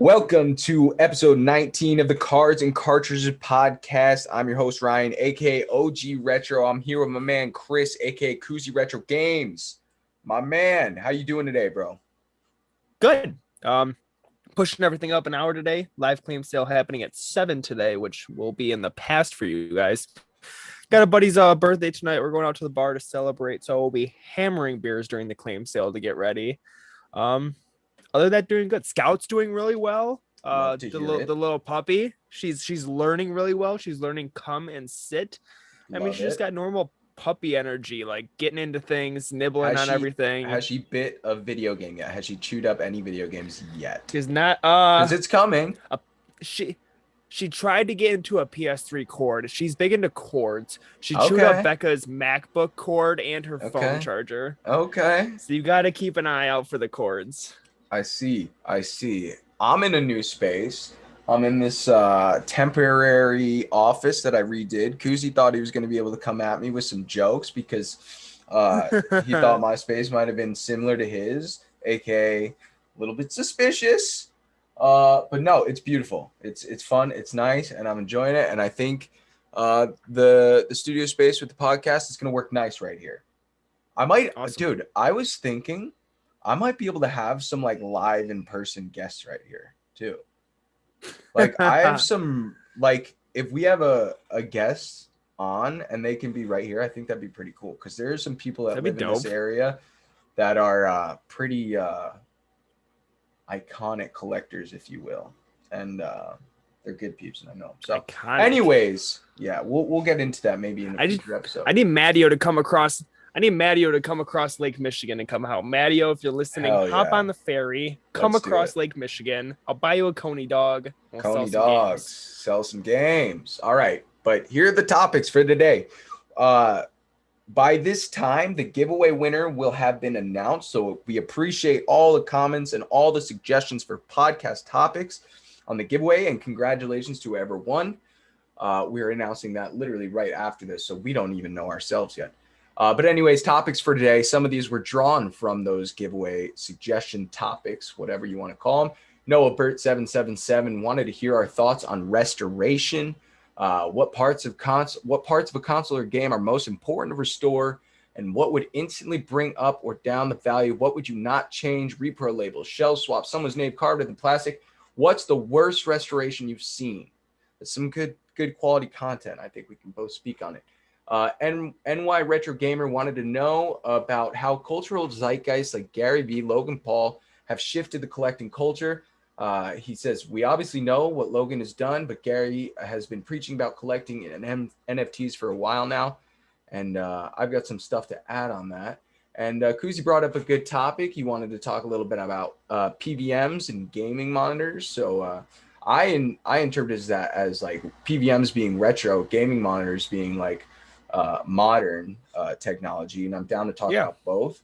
Welcome to episode 19 of the Cards and Cartridges podcast. I'm your host, Ryan, aka OG Retro. I'm here with my man, Chris, aka Koozie Retro Games. My man, how you doing today, bro? Good. Pushing everything up an hour today. Live claim sale happening at 7 today, which will be in the past for you guys. Got a buddy's birthday tonight. We're going out to the bar to celebrate, so we'll be hammering beers during the claim sale to get ready. Other than that, doing good. Scout's doing really well. The little puppy, she's learning really well. She's learning come and sit. She just got normal puppy energy, like getting into things, nibbling on everything. Has she bit a video game yet? Has she chewed up any video games yet? She's not. Because it's coming. She tried to get into a PS3 cord. She's big into cords. She chewed up Becca's MacBook cord and her phone charger. Okay. So you got to keep an eye out for the cords. I see. I'm in a new space. I'm in this temporary office that I redid. Koozie thought he was going to be able to come at me with some jokes because he thought my space might have been similar to his, aka a little bit suspicious. But no, it's beautiful. It's fun. It's nice, and I'm enjoying it. And I think the studio space with the podcast is going to work nice right here. I was thinking I might be able to have some like live in person guests right here too. Like I have some, like if we have a guest on and they can be right here, I think that'd be pretty cool. Cause there are some people that live in this area that are pretty iconic collectors, if you will. And they're good peeps, and I know them. So anyways, yeah, we'll get into that maybe in a future episode. I need Matteo to come across Lake Michigan and come out. Matteo, if you're listening, hop on the ferry, come across Lake Michigan. I'll buy you a Coney dog. Sell some games. All right, but here are the topics for today. By this time, the giveaway winner will have been announced. So we appreciate all the comments and all the suggestions for podcast topics on the giveaway, and congratulations to whoever won. We're announcing that literally right after this, so we don't even know ourselves yet. But anyways, topics for today. Some of these were drawn from those giveaway suggestion topics, whatever you want to call them. Noah Burt 777 wanted to hear our thoughts on restoration. What parts of a console or game are most important to restore, and what would instantly bring up or down the value? What would you not change? Repro labels, shell swap, someone's name carved in plastic. What's the worst restoration you've seen? That's some good quality content. I think we can both speak on it. NY Retro Gamer wanted to know about how cultural zeitgeists like Gary Vee, Logan Paul have shifted the collecting culture. He says, we obviously know what Logan has done, but Gary has been preaching about collecting in NFTs for a while now. And I've got some stuff to add on that. And Koozie brought up a good topic. He wanted to talk a little bit about PVMs and gaming monitors. So I interpret that as like PVMs being retro, gaming monitors being like modern technology, and I'm down to talk about both.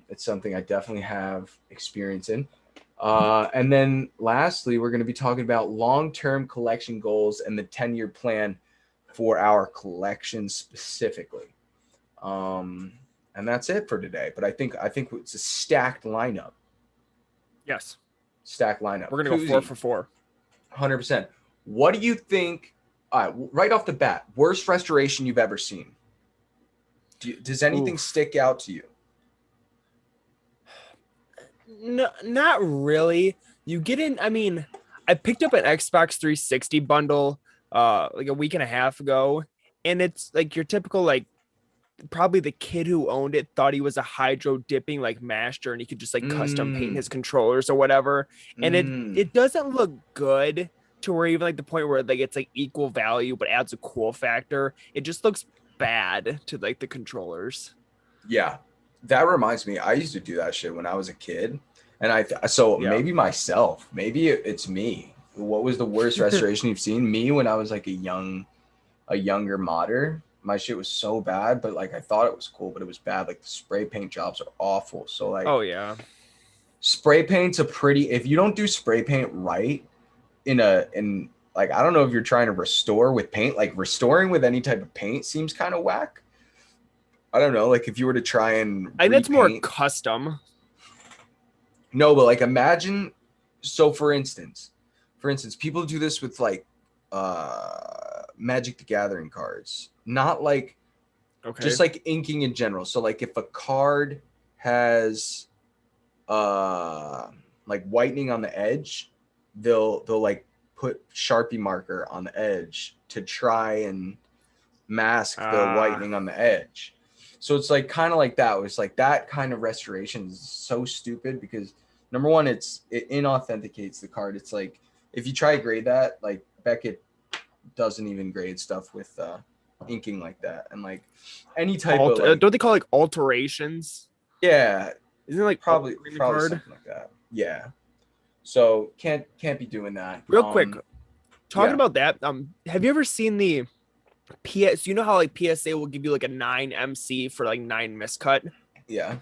It's something I definitely have experience in. And then lastly, we're going to be talking about long-term collection goals and the 10-year plan for our collection specifically. And that's it for today. But I think it's a stacked lineup. Yes. Stacked lineup. We're going to go 4 for 4. 100%. What do you think? Right off the bat, worst restoration you've ever seen? Does anything stick out to you? No, not really. You get in. I picked up an Xbox 360 bundle like a week and a half ago, and it's like your typical like probably the kid who owned it thought he was a hydro dipping like master, and he could just like custom paint his controllers or whatever, and it doesn't look good to where even like the point where like it's like equal value but adds a cool factor. It just looks bad to like the controllers. Yeah, that reminds me, I used to do that shit when I was a kid, and maybe myself, maybe it's me. What was the worst restoration you've seen? Me when I was like a younger modder. My shit was so bad, but like I thought it was cool, but it was bad. Like the spray paint jobs are awful. So like, spray paint's if you don't do spray paint right in like, I don't know if you're trying to restore with paint, like restoring with any type of paint seems kind of whack. I don't know. Like if you were to try and I think that's more custom. No, but like imagine So for instance, people do this with like Magic the Gathering cards, not like Okay. just like inking in general. So like if a card has like whitening on the edge, they'll like put Sharpie marker on the edge to try and mask the Ah. whitening on the edge. So it's like kind of like that. It's like that kind of restoration is so stupid because number one, it inauthenticates the card. It's like if you try to grade that, like Beckett doesn't even grade stuff with inking like that, and like any type of like Don't they call like alterations? yeah, Isn't it like probably altering the probably card? something like that. Yeah. So can't be doing that. Real quick, talking Yeah, about that, have you ever seen the PS? You know how like PSA will give you like a 9 MC for like 9 miscut? yeah.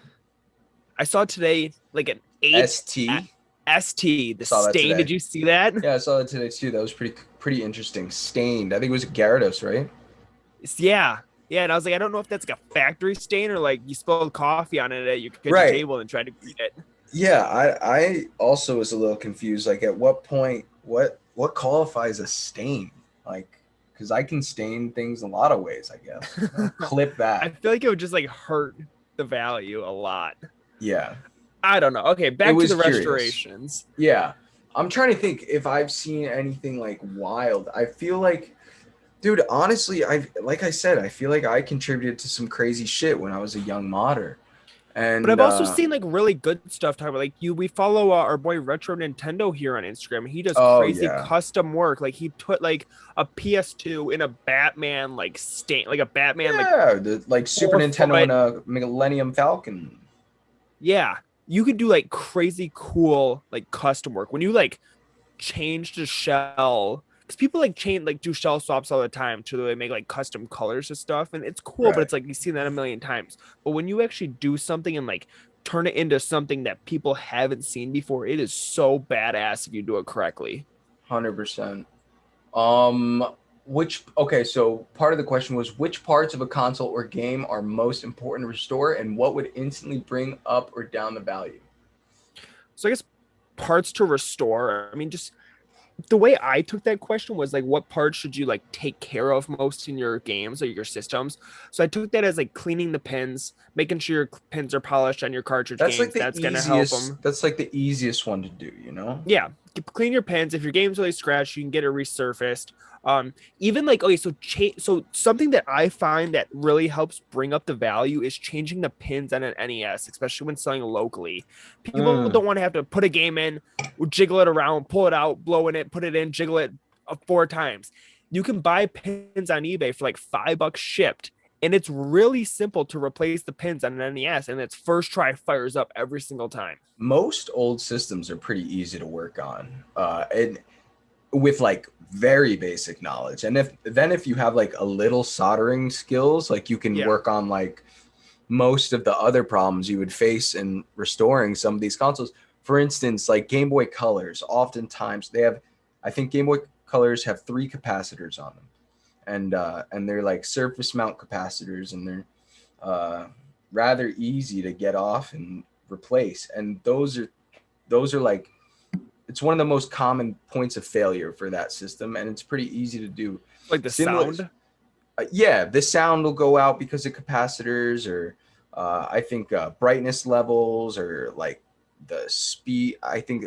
I saw today like an 8 ST ST, the saw that stain. Did today. you see that? Yeah, I saw that today too. That was pretty interesting. Stained. I think it was Gyarados, right? Yeah. Yeah, and I was like, I don't know if that's like a factory stain or like you spilled coffee on it at your kitchen Right. table and tried to green it. Yeah, I also was a little confused. Like, at what point, what qualifies a stain? Like, because I can stain things a lot of ways. I guess. Clip I that. feel like it would just like hurt the value a lot. Yeah, I don't know. Okay, it back to was the curious. restorations. Yeah, I'm trying to think if I've seen anything like wild. I feel like, dude, honestly, like I said, I feel like I contributed to some crazy shit when I was a young modder, But and I've also seen like really good stuff. Talking about like you, we follow our boy Retro Nintendo here on Instagram. He does oh crazy yeah, custom work. Like he put like a PS2 in a Batman like stain, like a Batman like yeah, the like Super 4 foot. Nintendo and a Millennium Falcon. Yeah, you could do like crazy cool like custom work when you like change the shell. Because people like change like do shell swaps all the time to like make like custom colors and stuff, and it's cool. But Right. it's like you've seen that a million times. But when you actually do something and like turn it into something that people haven't seen before, it is so badass if you do it correctly. 100%. Um, which okay, so part of the question was which parts of a console or game are most important to restore, and what would instantly bring up or down the value? So I guess parts to restore. I mean, just the way I took that question was like, what parts should you like take care of most in your games or your systems? So I took that as like cleaning the pins, making sure your pins are polished on your cartridge That's like games. the That's gonna help easiest. them. That's like the easiest one to do, you know? Yeah, clean your pins. If your game's really scratched, you can get it resurfaced. Even like okay, so something that I find that really helps bring up the value is changing the pins on an NES, especially when selling locally. People Mm. don't want to have to put a game in, jiggle it around, pull it out, blow in it, put it in, jiggle it 4 times. You can buy pins on eBay for like $5 shipped, and it's really simple to replace the pins on an NES, and its first try fires up every single time. Most old systems are pretty easy to work on, and with like very basic knowledge. And if you have like a little soldering skills, like you can Yeah. work on like most of the other problems you would face in restoring some of these consoles. For instance, like Game Boy Colors, oftentimes they have, I think Game Boy Colors have 3 capacitors on them, and they're like surface mount capacitors, and they're uh, rather easy to get off and replace. And those are like it's one of the most common points of failure for that system, and it's pretty easy to do. Like the Similar, sound. yeah, the sound will go out because of capacitors, or I think brightness levels, or like the speed. I think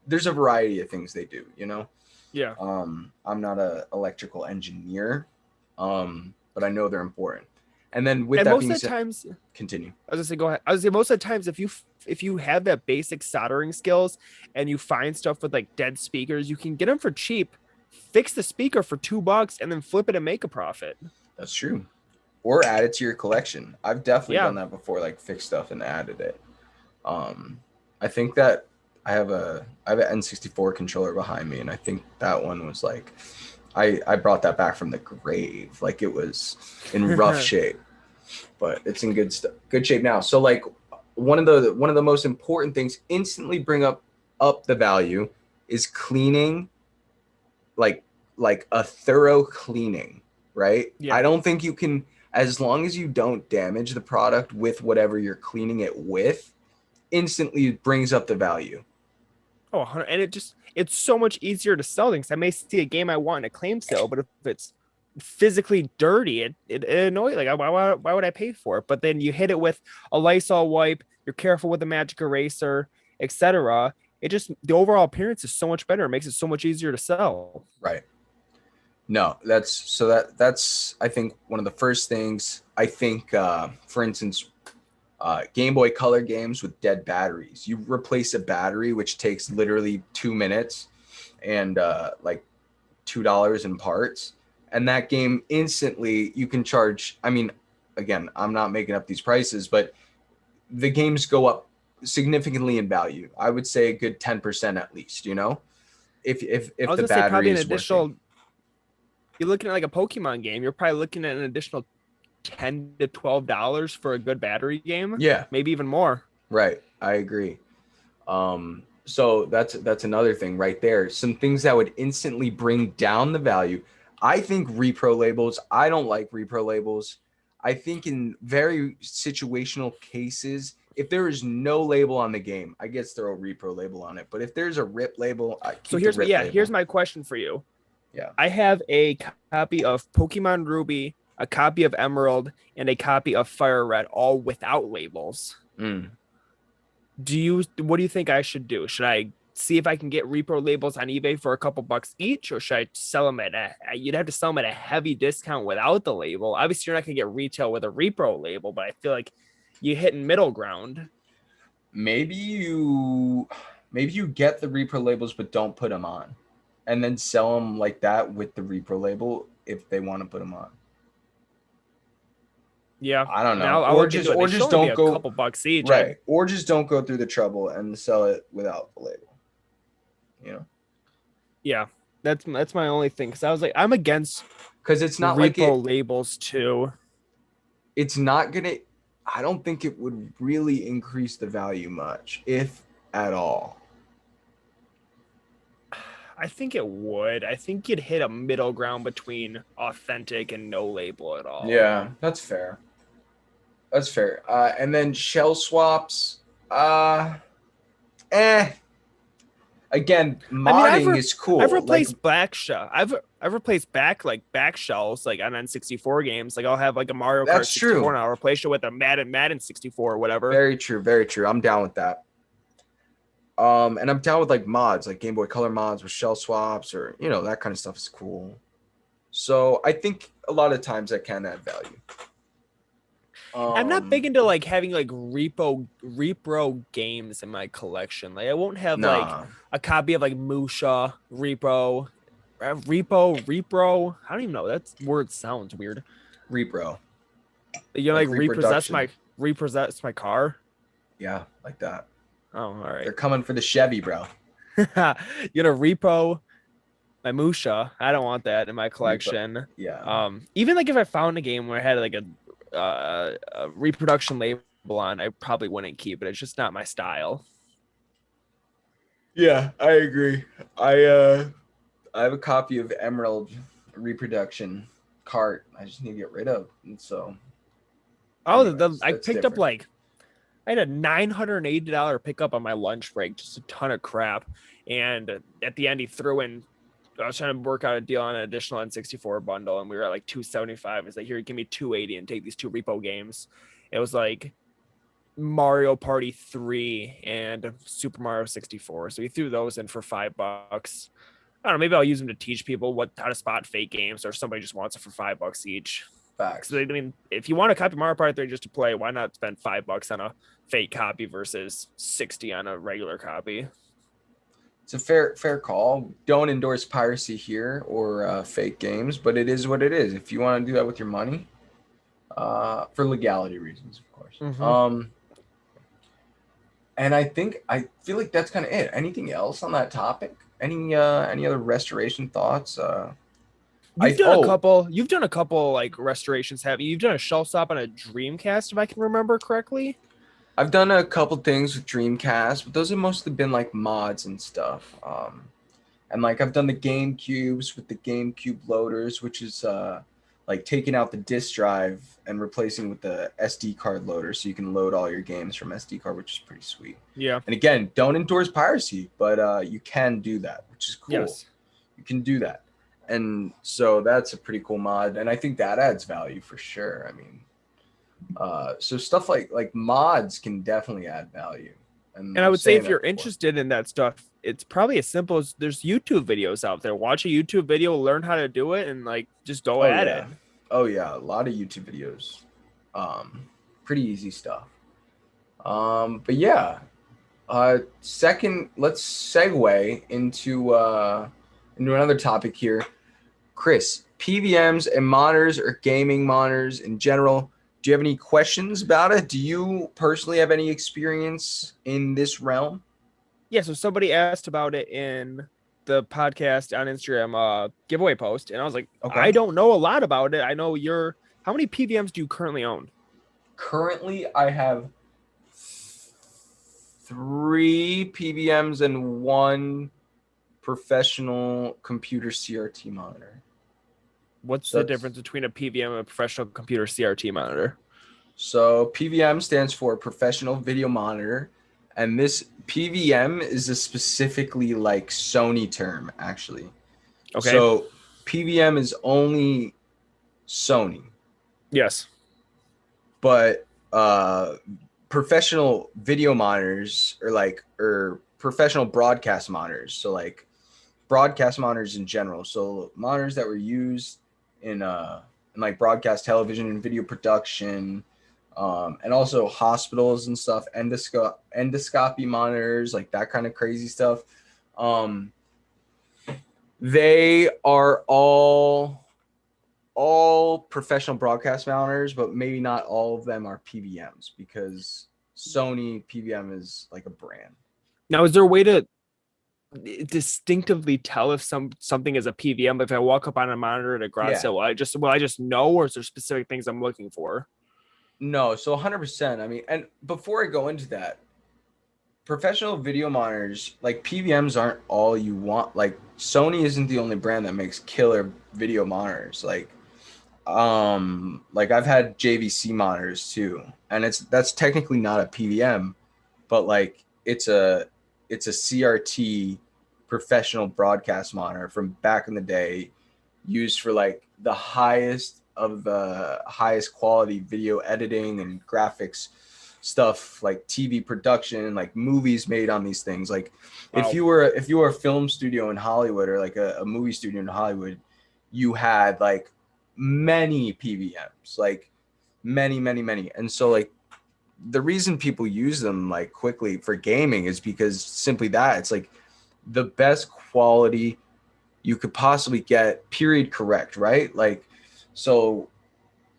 there's a variety of things they do. You know, Yeah. I'm not a electrical engineer, but I know they're important. And then with And that most being of the said, times, continue. I was gonna say, go ahead. I was gonna say most of the times, if you have that basic soldering skills and you find stuff with like dead speakers, you can get them for cheap, fix the speaker for $2, and then flip it and make a profit. That's true. Or add it to your collection. I've definitely Yeah. done that before, like fixed stuff and added it. Um, I think that I have an N64 controller behind me, and I think that one was like I brought that back from the grave. Like it was in rough shape, but it's in good shape now. So like one of the most important things instantly bring up the value is cleaning, like a thorough cleaning, right? I Yeah. don't think you can, as long as you don't damage the product with whatever you're cleaning it with, instantly brings up the value. Oh, and it's so much easier to sell things. I may see a game I want in a claim sale, but if it's physically dirty, it annoys. Like, why would I pay for it? But then you hit it with a Lysol wipe. You're careful with the magic eraser, etc. It just, the overall appearance is so much better. It makes it so much easier to sell. Right. No, that's I think one of the first things. I think, for instance, Game Boy Color games with dead batteries. You replace a battery, which takes literally 2 minutes and like $2 in parts. And that game instantly you can charge. I mean, again, I'm not making up these prices, but the games go up significantly in value. I would say a good 10% at least, I if was the gonna say battery probably an is additional. working. You're looking at like a Pokemon game. You're probably looking at an additional $10 to $12 for a good battery game. Yeah, Maybe even more. right. I agree. So that's another thing right there. Some things that would instantly bring down the value. I think repro labels. I don't like repro labels. I think in very situational cases, if there is no label on the game, I guess throw a repro label on it. But if there's a rip label, I So keep the rip here's label. my question for you. Yeah. I have a copy of Pokemon Ruby, a copy of Emerald, and a copy of Fire Red, all without labels. Mm. What do you think I should do? Should I see if I can get repro labels on eBay for a couple bucks each, or should I sell them you'd have to sell them at a heavy discount without the label? Obviously, you're not gonna get retail with a repro label, but I feel like you hit in middle ground. Maybe you get the repro labels but don't put them on, and then sell them like that with the repro label if they want to put them on. Yeah, I don't know. I'll look into it. They should only be Don't a go couple bucks each. right. Or just don't go through the trouble and sell it without the label. Yeah, that's my only thing, because I was like, I'm against Because it's not repo labels too. it's not gonna. I don't think it would really increase the value much, if at all. I think it would. I think you'd hit a middle ground between authentic and no label at all. Yeah, that's fair. That's fair. And then shell swaps. Eh. Again, modding is cool. I've replaced I've replaced back shells like on N64 games. Like I'll have like a Mario Kart 64 and I'll replace it with a Madden 64 or whatever. Very true, very true. I'm down with that. And I'm down with like mods, like Game Boy Color mods with shell swaps, or that kind of stuff is cool. So I think a lot of times that can add value. I'm not big into like having like repro games in my collection. Like I won't have like a copy of like Musha repro. I don't even know. That word sounds weird. Repro. Like repossess my car. Yeah, like that. Oh, all right. They're coming for the Chevy, bro. You're gonna repo my Musha. I don't want that in my collection. Yeah. Even like if I found a game where I had like a reproduction label on, I probably wouldn't keep it. It's just not my style. Yeah, I agree. I have a copy of Emerald reproduction cart. I just need to get rid of, and so. Anyways, I picked up like, I had a $980 pickup on my lunch break, just a ton of crap, and at the end he threw in. I was trying to work out a deal on an additional N64 bundle, and we were at like $275. He's like, here, give me $280 and take these 2 repo games. It was like Mario Party 3 and Super Mario 64. So he threw those in for $5. I don't know, maybe I'll use them to teach people how to spot fake games, or if somebody just wants it for $5 each. Facts. So, I mean, if you want a copy of Mario Party 3 just to play, why not spend $5 on a fake copy versus 60 on a regular copy? It's a fair call. Don't endorse piracy here or fake games, but it is what it is. If you want to do that with your money, for legality reasons, of course. Mm-hmm. And I feel like that's kind of it. Anything else on that topic? Any other restoration thoughts? You've done a couple like restorations, have you? You've done a shelf stop on a Dreamcast, if I can remember correctly. I've done a couple things with Dreamcast, but those have mostly been like mods and stuff. And like I've done the GameCubes with the GameCube loaders, which is like taking out the disk drive and replacing with the SD card loader, so you can load all your games from SD card, which is pretty sweet. Yeah. And again, don't endorse piracy, but you can do that, which is cool. Yes. You can do that. And so that's a pretty cool mod. And I think that adds value for sure. I mean, so stuff like mods can definitely add value. And And I I was would say saying if that you're before. interested in that stuff, it's probably as simple as there's YouTube videos out there. Watch a YouTube video, learn how to do it, and like just go Oh at yeah. it. Oh yeah. A lot of YouTube videos. Pretty easy stuff. But yeah. Second, let's segue into another topic here. Chris, PVMs and monitors or gaming monitors in general, do you have any questions about it? Do you personally have any experience in this realm? Yeah, so somebody asked about it in the podcast on Instagram giveaway post, and I was like, Okay. I don't know a lot about it. I know you're how many PVMs do you currently own? Currently, I have 3 PVMs and 1 professional computer CRT monitor. What's So the that's difference between a PVM and a professional computer CRT monitor? So PVM stands for professional video monitor, and this PVM is a specifically like Sony term actually. Okay. So PVM is only Sony, Yes. but professional video monitors or professional broadcast monitors. So like broadcast monitors in general. So monitors that were used in like broadcast television and video production, and also hospitals and stuff, endoscopy monitors, like that kind of crazy stuff. Um, they are all professional broadcast monitors, but maybe not all of them are PVMs because Sony PVM is like a brand. Now, is there a way to distinctively tell if something is a PVM? If I walk up on a monitor at a garage Yeah. sale, will I just know, or is there specific things I'm looking for? No, so 100%. I mean, and before I go into that, professional video monitors, like PVMs aren't all you want. Like Sony isn't the only brand that makes killer video monitors. Like I've had JVC monitors too, and that's technically not a PVM, but like it's a CRT professional broadcast monitor from back in the day, used for like the highest of the highest quality video editing and graphics stuff, like TV production, like movies made on these things. Like if Wow. you were a film studio in Hollywood or like a movie studio in Hollywood, you had like many PVMs, like many. And so like the reason people use them like quickly for gaming is because simply that it's like the best quality you could possibly get, period, correct, right? Like, so,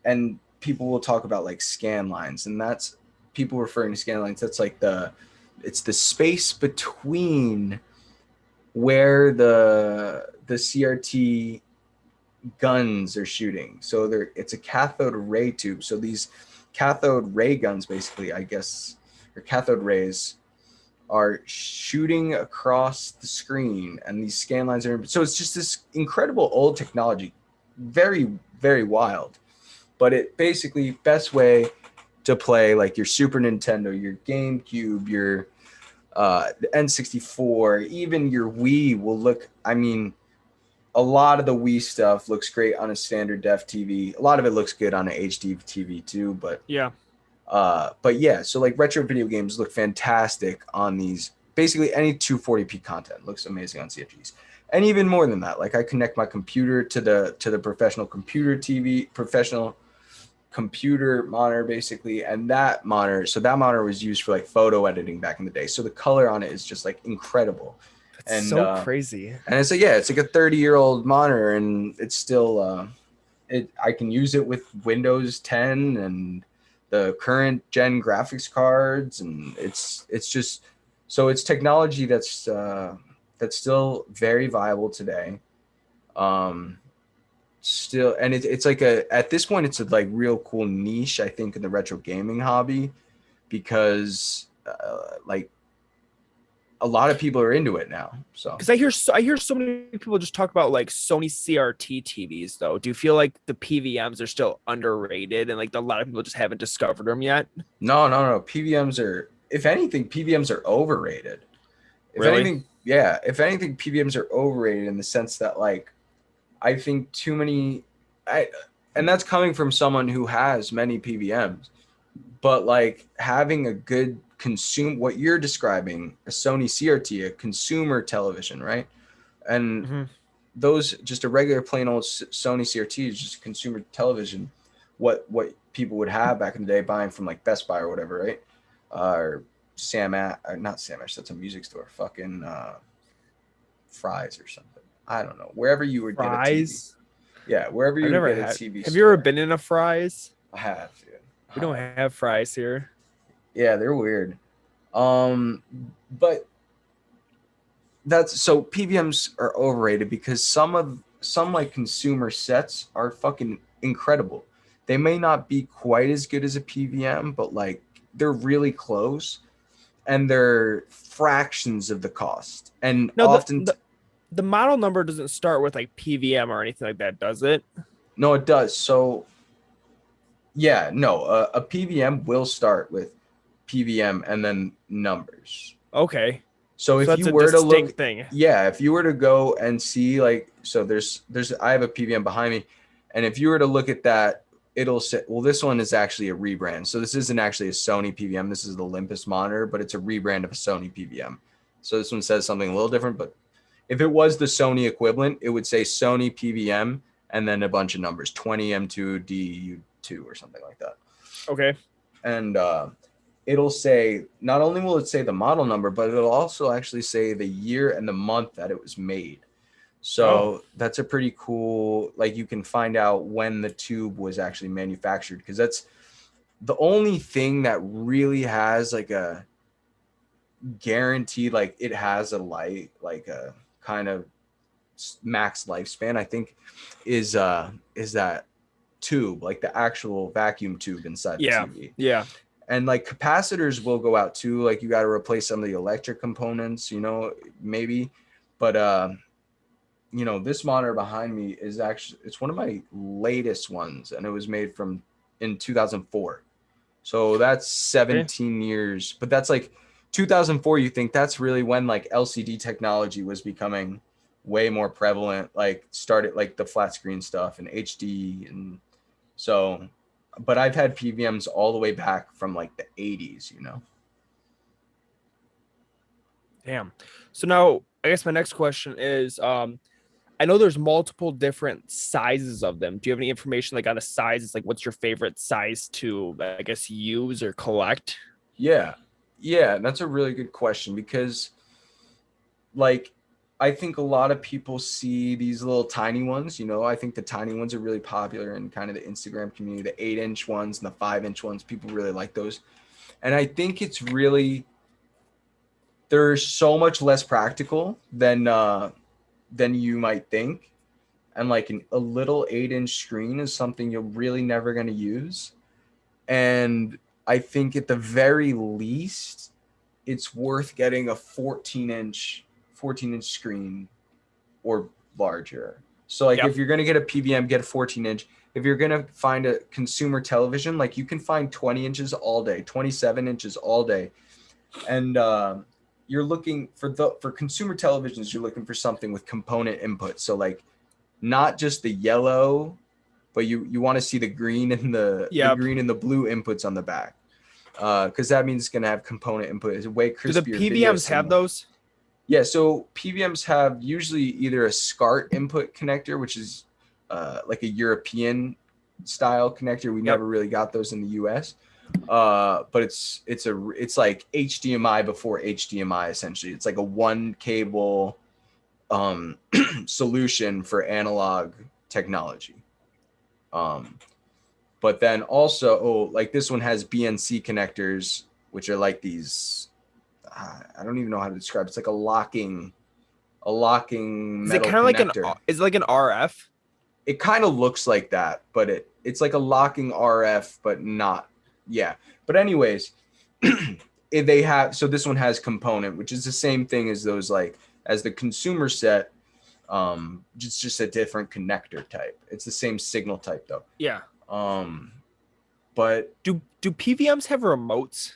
and people will talk about like scan lines, and that's people referring to scan lines. That's like it's the space between where the CRT guns are shooting. So it's a cathode ray tube. So these cathode ray guns, basically, I guess, or cathode rays, are shooting across the screen, and these scan lines are. So it's just this incredible old technology, very very wild. But it basically best way to play like your Super Nintendo, your GameCube, your the N64, even your Wii will look. I mean, a lot of the Wii stuff looks great on a standard def TV. A lot of it looks good on an HD TV too, Yeah. but yeah, so like retro video games look fantastic on these. Basically, any 240p content looks amazing on CFGs, and even more than that. Like I connect my computer to the professional computer TV, professional computer monitor, basically, and that monitor. So that monitor was used for like photo editing back in the day. So the color on it is just like incredible, That's and so crazy. it's like, yeah, it's like a 30-year-old monitor, and it's still I can use it with Windows 10 and the current gen graphics cards, and it's just so it's technology that's still very viable today. Still, and it's like at this point it's a like real cool niche, I think, in the retro gaming hobby, because like a lot of people are into it now. So Because I hear so many people just talk about like Sony CRT TVs though. Do you feel like the PVMs are still underrated and like a lot of people just haven't discovered them yet? no. PVMs are, if anything, PVMs are overrated. If Really? anything, yeah, if anything, PVMs are overrated in the sense that like I think too many, I, and that's coming from someone who has many PVMs, but like having a good consume what you're describing, a Sony CRT, a consumer television, right? And Mm-hmm. those just a regular plain old Sony CRT is just consumer television. What people would have back in the day, buying from like Best Buy or whatever, right? Or or not Sam Ash. That's a music store. Fucking Fry's or something. I don't know. Wherever you would get a TV. Fries? Yeah, wherever I've you would never get a had. TV Have you ever store. been in a Fries? I have, dude. We I don't have. have fries here. Yeah, they're weird. Um, but that's so PVMs are overrated because some like consumer sets are fucking incredible. They may not be quite as good as a PVM, but like they're really close and they're fractions of the cost. And No, often the model number doesn't start with like PVM or anything like that, does it? no, it does. So yeah, no, a PVM will start with PVM and then numbers. Okay. So So if that's you a were to look, distinct thing. yeah, if you were to go and see like, so there's I have a PVM behind me, and if you were to look at that, it'll say, well, this one is actually a rebrand. So this isn't actually a Sony PVM. This is the Olympus monitor, but it's a rebrand of a Sony PVM. So this one says something a little different, but if it was the Sony equivalent, it would say Sony PVM and then a bunch of numbers, 20M2 DU2 or something like that. Okay. And it'll say, not only will it say the model number, but it'll also actually say the year and the month that it was made. Oh, So that's a pretty cool, like you can find out when the tube was actually manufactured, because that's the only thing that really has like a guaranteed, like it has a light, like a kind of max lifespan, I think, is that tube, like the actual vacuum tube inside the yeah. TV. Yeah. And like capacitors will go out too, like you got to replace some of the electric components, maybe. But this monitor behind me is actually, it's one of my latest ones, and it was made from in 2004. So that's Okay. 17 years. But that's like 2004, you think that's really when like LCD technology was becoming way more prevalent, like started like the flat screen stuff and HD. And so, but I've had PVMs all the way back from like the 80s. Damn. So now I guess my next question is I know there's multiple different sizes of them. Do you have any information like on the sizes? Like what's your favorite size to I guess use or collect? Yeah. Yeah, that's a really good question because like I think a lot of people see these little tiny ones. I think the tiny ones are really popular in kind of the Instagram community, the 8-inch ones and the 5-inch ones. People really like those. And I think it's really, they're so much less practical than you might think. And like a little 8-inch screen is something you're really never going to use. And I think at the very least, it's worth getting a 14-inch screen or larger. So like Yep. if you're going to get a PVM, get a 14-inch. If you're going to find a consumer television, like you can find 20 inches all day, 27 inches all day. And you're looking for consumer televisions, you're looking for something with component input. So like not just the yellow, but you want to see the green and the Yep. green and the blue inputs on the back. Because that means it's going to have component input. It's a way Do the crispier video PVMs have signal. those? Yeah, so PVMs have usually either a SCART input connector, which is like a European style connector. We Yep. never really got those in the US. But it's like HDMI before HDMI essentially. It's like a one cable solution for analog technology. But then also, like this one has BNC connectors, which are like these. I don't even know how to describe. It's like a locking Is it metal kind of like connector. is it like an RF? It kind of looks like that, but it's like a locking RF, but not. Yeah. But anyways, if they have, so this one has component, which is the same thing as those, like as the consumer set. Just a different connector type. It's the same signal type though. Yeah. Um, but Do PVMs have remotes?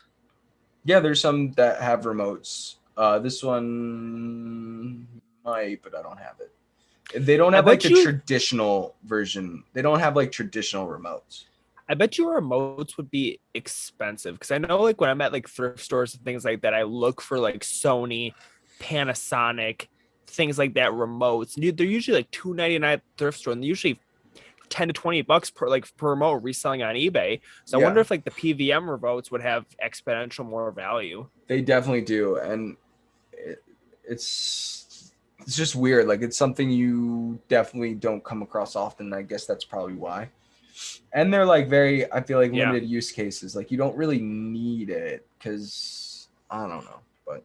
yeah, there's some that have remotes. This one might, but I don't have it. They don't I have like bet the you traditional version. They don't have like traditional remotes. I bet you remotes would be expensive because I know like when I'm at like thrift stores and things like that, I look for like Sony, Panasonic, things like that remotes. They're usually like $2.99 at the thrift store, and they're usually $10 to $20 per remote reselling on eBay. So I wonder Yeah, if like the PVM remotes would have exponential more value. they definitely do, and it, it's just weird. Like it's something you definitely don't come across often. I guess that's probably why. And they're like very, I feel like Yeah, limited use cases. Like you don't really need it because I don't know, but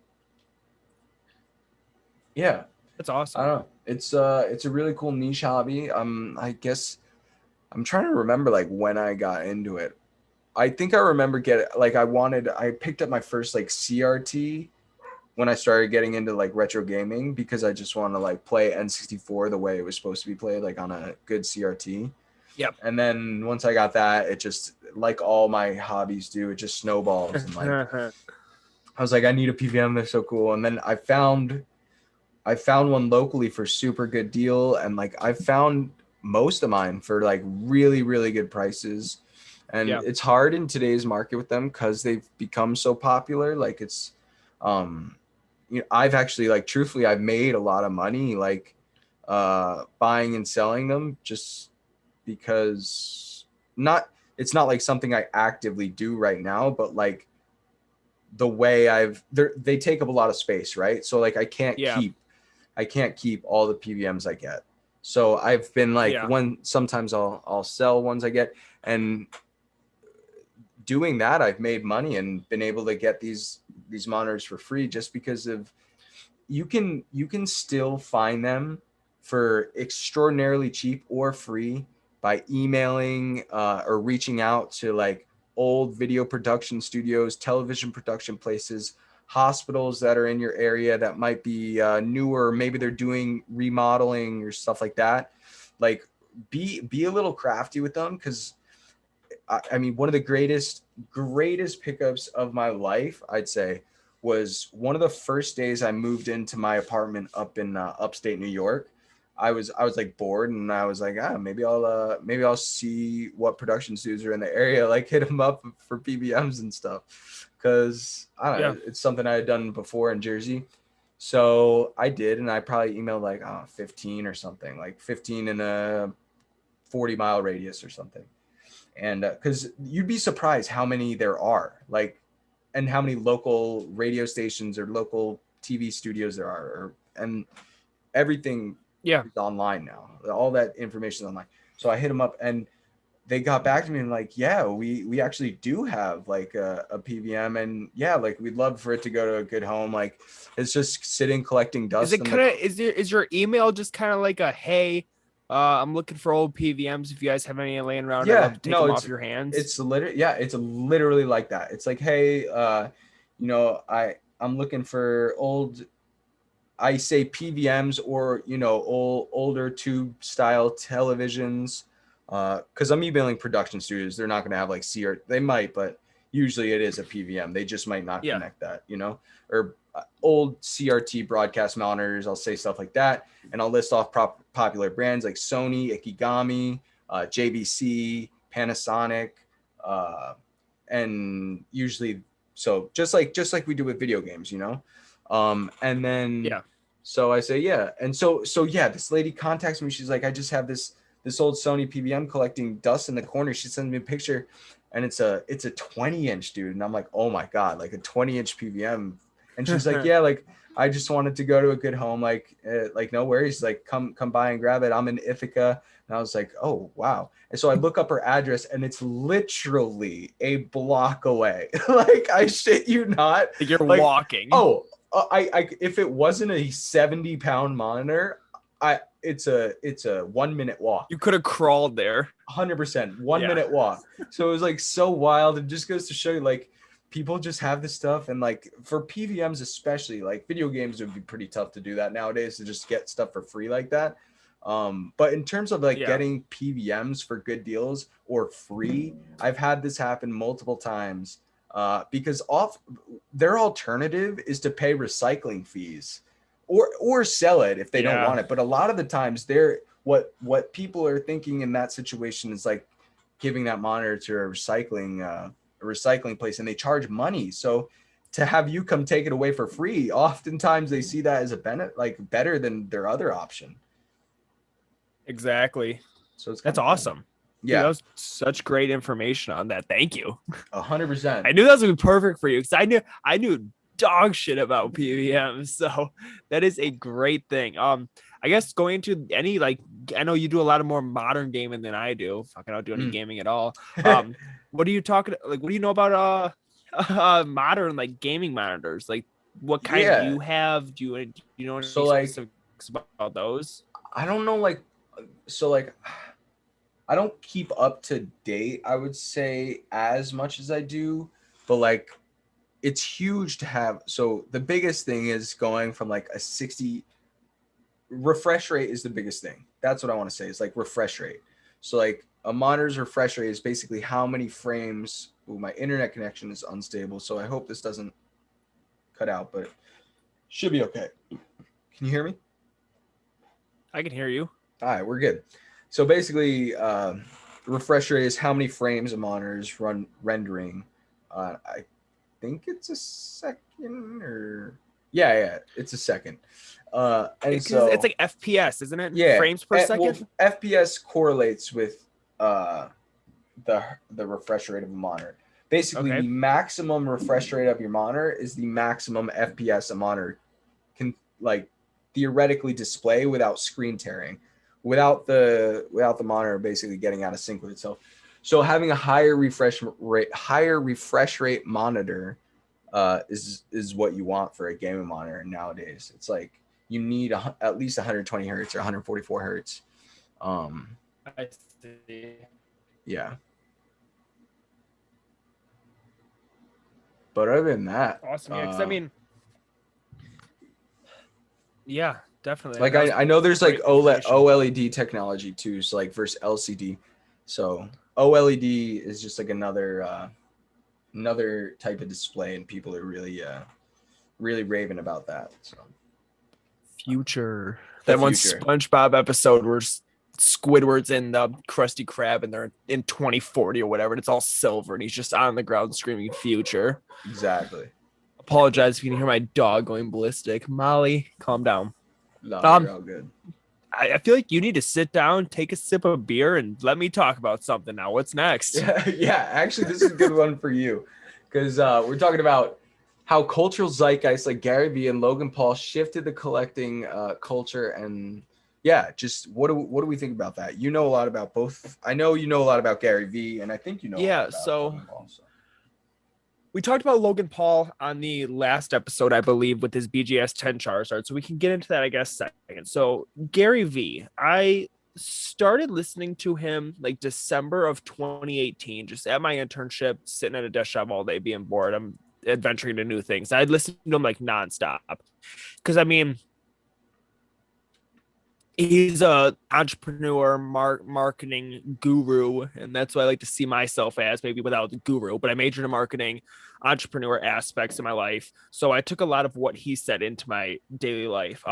yeah, that's I awesome. don't know. It's a really cool niche hobby. I guess I'm trying to remember like when I got into it. I think I remember I picked up my first like CRT when I started getting into like retro gaming because I just want to like play N64 the way it was supposed to be played, like on a good CRT. Yep. And then once I got that, it just, like all my hobbies do, it just snowballs. And like I was like, I need a PVM. They're so cool. And then I found one locally for super good deal, and like I found most of mine for like really really good prices. And Yeah. it's hard in today's market with them because they've become so popular. Like it's, um, I've actually, like, truthfully, I've made a lot of money like buying and selling them just because, not, it's not like something I actively do right now, but like the way they take up a lot of space, right? So like Yeah. I can't keep all the PVMs I get. So I've been like, Yeah. sometimes I'll sell ones I get, and doing that I've made money and been able to get these monitors for free just because of, you can still find them for extraordinarily cheap or free by emailing or reaching out to like old video production studios, television production places, hospitals that are in your area that might be newer. Maybe they're doing remodeling or stuff like that. Like, be a little crafty with them, because I mean, one of the greatest pickups of my life, I'd say, was one of the first days I moved into my apartment up in upstate New York. I was like bored, and I was like, maybe I'll see what production studios are in the area, like hit them up for PBMs and stuff, because I don't Yeah. know, it's something I had done before in Jersey. So I did, and I probably emailed like 15 or something, like 15 in a 40-mile radius or something. And because you'd be surprised how many there are, like, and how many local radio stations or local TV studios there are, and everything Yeah. is online now. All that information is online. So I hit them up, and they got back to me and like, yeah, we actually do have like a PVM, and yeah, like we'd love for it to go to a good home. Like it's just sitting collecting Is dust it in kind the. of is your email just kind of like a hey, I'm looking for old PVMs. If you guys have any laying around, I'd love Yeah, to take no, them it's off your hands. it's literally, yeah, it's literally like that. It's like, hey, I'm looking for old, I say PVMs, or older tube style televisions, because I'm emailing production studios. They're not going to have like CR, they might, but usually it is a PVM. They just might not Yeah. connect that, or old CRT broadcast monitors. I'll say stuff like that, and I'll list off popular brands like Sony, Ikigami, JVC, Panasonic, uh, and usually, so just like we do with video games, and then, Yeah. so I say, yeah. And so yeah, this lady contacts me. She's like, I just have this old Sony PVM collecting dust in the corner. She sends me a picture, and it's a 20-inch, dude. And I'm like, oh my God, like a 20-inch PVM. And she's like, yeah, like I just wanted to go to a good home. Like no worries. Like come by and grab it. I'm in Ithaca. And I was like, oh wow. And so I look up her address, and it's literally a block away. Like, I shit you not. Like you're Like, walking. oh, I if it wasn't a 70-pound monitor, it's a 1 minute walk. You could have crawled there. 100% one Yeah. minute walk. So it was like so wild. It just goes to show you, like, people just have this stuff, and like for PVMs especially, like video games would be pretty tough to do that nowadays to just get stuff for free like that. But in terms of like Yeah. getting PVMs for good deals or free, I've had this happen multiple times. Because off their alternative is to pay recycling fees or sell it if they don't Yeah. want it. But a lot of the times they're what people are thinking in that situation is like giving that monitor to a recycling place, and they charge money. So to have you come take it away for free, oftentimes they see that as a benefit, like better than their other option. Exactly. So it's kind That's of fun. awesome. Dude, that Yeah, was such great information on that. Thank you. 100%. I knew that was gonna be perfect for you because I knew dog shit about PVMs. So that is a great thing. I guess going into any like I know you do a lot of more modern gaming than I do. Fucking I don't do any Mm. gaming at all. What are you talking like what do you know about modern like gaming monitors? Like what kind do Yeah. you have? Do you know So any like specifics about those? I don't know, like so like I don't keep up to date, I would say, as much as I do, but like it's huge to have. So the biggest thing is going from like a 60 refresh rate is the biggest thing. That's what I want to say. It's like refresh rate. So like a monitor's refresh rate is basically how many frames. Ooh, my internet connection is unstable, so I hope this doesn't cut out, but should be okay. Can you hear me? I can hear you. All right, we're good. So basically, refresh rate is how many frames a monitor is rendering. I think it's a second, or yeah, it's a second. And It's so like FPS, isn't it? yeah, Frames per well, second. FPS correlates with uh, the refresh rate of a monitor. Basically, Okay. the maximum refresh rate of your monitor is the maximum FPS a monitor can like theoretically display without screen tearing, without the monitor basically getting out of sync with itself. So having a higher refresh rate monitor is what you want for a gaming monitor nowadays. It's like you need at least 120 hertz or 144 hertz. Um, I see. yeah, but other than that, Awesome. Yeah, because I mean, yeah, definitely. like That was I know there's like great information. OLED technology too, so like versus LCD. So OLED is just like another type of display, and people are really raving about that. So Future. the That one future. SpongeBob episode where Squidward's in the Krusty Krab and they're in 2040 or whatever, and it's all silver, and he's just on the ground screaming "future." Exactly. Apologize if you can hear my dog going ballistic. Molly, calm down. No, Um, you're all good. I feel like you need to sit down, take a sip of beer, and let me talk about something now. What's next? Yeah, actually, this is a good one for you, because we're talking about how cultural zeitgeist like Gary Vee and Logan Paul shifted the collecting culture, and yeah, just what do we think about that? You know a lot about both. I know you know a lot about Gary Vee, and I think you know a lot Yeah, about so Logan Paul. So. we talked about Logan Paul on the last episode, I believe, with his BGS 10 Charizard. So we can get into that, I guess, second. So Gary Vee, I started listening to him like December of 2018, just at my internship, sitting at a desk job all day, being bored. I'm adventuring to new things. I'd listen to him like nonstop. Because I mean, he's a entrepreneur marketing guru, and that's what I like to see myself as, maybe without the guru, but I majored in marketing entrepreneur aspects in my life, so I took a lot of what he said into my daily life.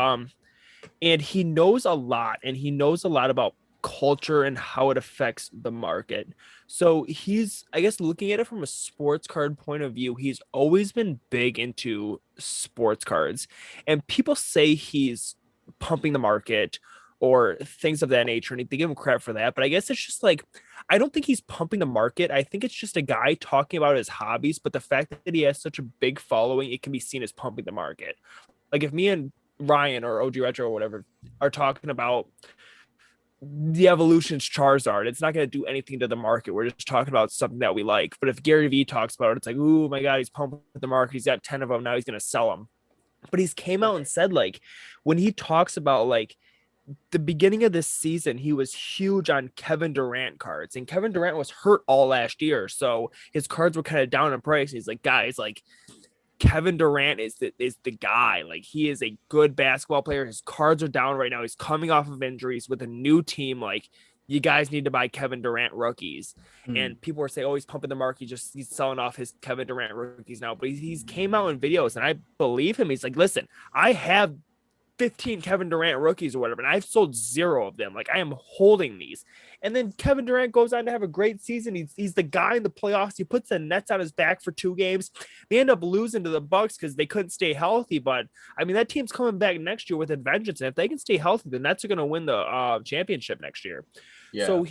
And he knows a lot, and he knows a lot about culture and how it affects the market. So he's, I guess, looking at it from a sports card point of view, he's always been big into sports cards, and people say he's pumping the market or things of that nature, and they give him credit for that. But I guess it's just like, I don't think he's pumping the market. I think it's just a guy talking about his hobbies, but the fact that he has such a big following, it can be seen as pumping the market. Like if me and Ryan or OG Retro or whatever are talking about the evolution's Charizard, it's not going to do anything to the market. We're just talking about something that we like. But if Gary Vee talks about it, it's like, oh my God, he's pumping the market. He's got 10 of them. Now he's going to sell them. But he's came out and said, like, when he talks about like the beginning of this season, he was huge on Kevin Durant cards, and Kevin Durant was hurt all last year, so his cards were kind of down in price. He's like, guys, like Kevin Durant is the guy. Like, he is a good basketball player. His cards are down right now. He's coming off of injuries with a new team. Like, you guys need to buy Kevin Durant rookies. And people were saying, oh, he's pumping the market. He's selling off his Kevin Durant rookies now. But he's came out in videos, and I believe him. He's like, listen, I have 15 Kevin Durant rookies or whatever, and I've sold 0 of them. Like, I am holding these. And then Kevin Durant goes on to have a great season. He's the guy in the playoffs. He puts the Nets on his back for 2 games. They end up losing to the Bucks because they couldn't stay healthy. But I mean, that team's coming back next year with a vengeance. And if they can stay healthy, the Nets are going to win the championship next year. Yeah. So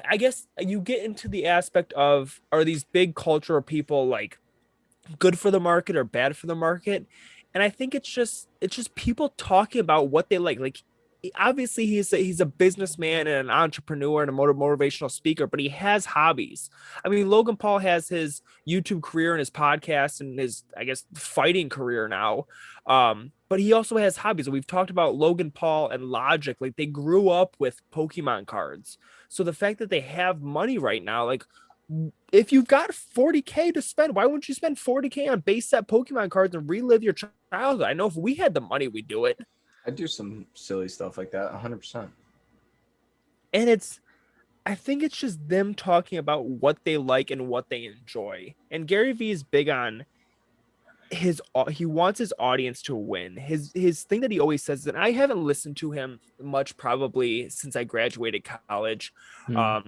I guess you get into the aspect of, are these big cultural people like good for the market or bad for the market? And I think it's just people talking about what they like. Like, obviously he's a businessman and an entrepreneur and a motivational speaker, but he has hobbies. I mean, Logan Paul has his YouTube career and his podcast and his, I guess, fighting career now. But he also has hobbies. We've talked about Logan Paul and Logic. Like, they grew up with Pokemon cards. So the fact that they have money right now, like, if you've got 40K to spend, why wouldn't you spend 40K on base set Pokemon cards and relive your childhood? I know if we had the money, we'd do it. I'd do some silly stuff like that, 100%. And I think it's just them talking about what they like and what they enjoy. And Gary Vee is big on he wants his audience to win. His thing that he always says, and I haven't listened to him much probably since I graduated college. I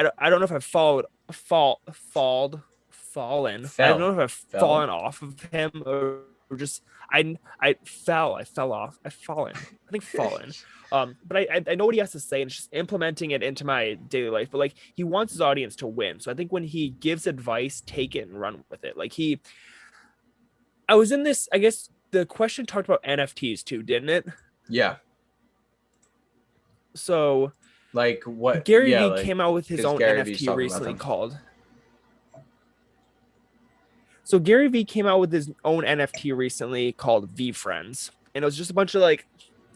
don't know if I've fallen. I don't know if I've fallen off of him or just I fell off. I've fallen. I think fallen. But I know what he has to say, and it's just implementing it into my daily life. But like, he wants his audience to win. So I think when he gives advice, take it and run with it. Like, I was in this, I guess the question talked about NFTs too, didn't it? Yeah. So like what Gary Vee came out with his own NFT recently called. So Gary Vee came out with his own NFT recently called V Friends. And it was just a bunch of like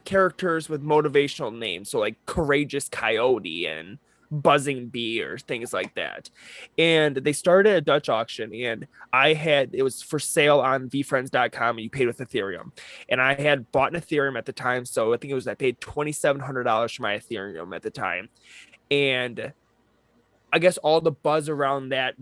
characters with motivational names. So like Courageous Coyote and Buzzing Bee or things like that. And they started a Dutch auction, and it was for sale on vfriends.com, and you paid with Ethereum. And I had bought an Ethereum at the time. So I think I paid $2,700 for my Ethereum at the time. And I guess all the buzz around that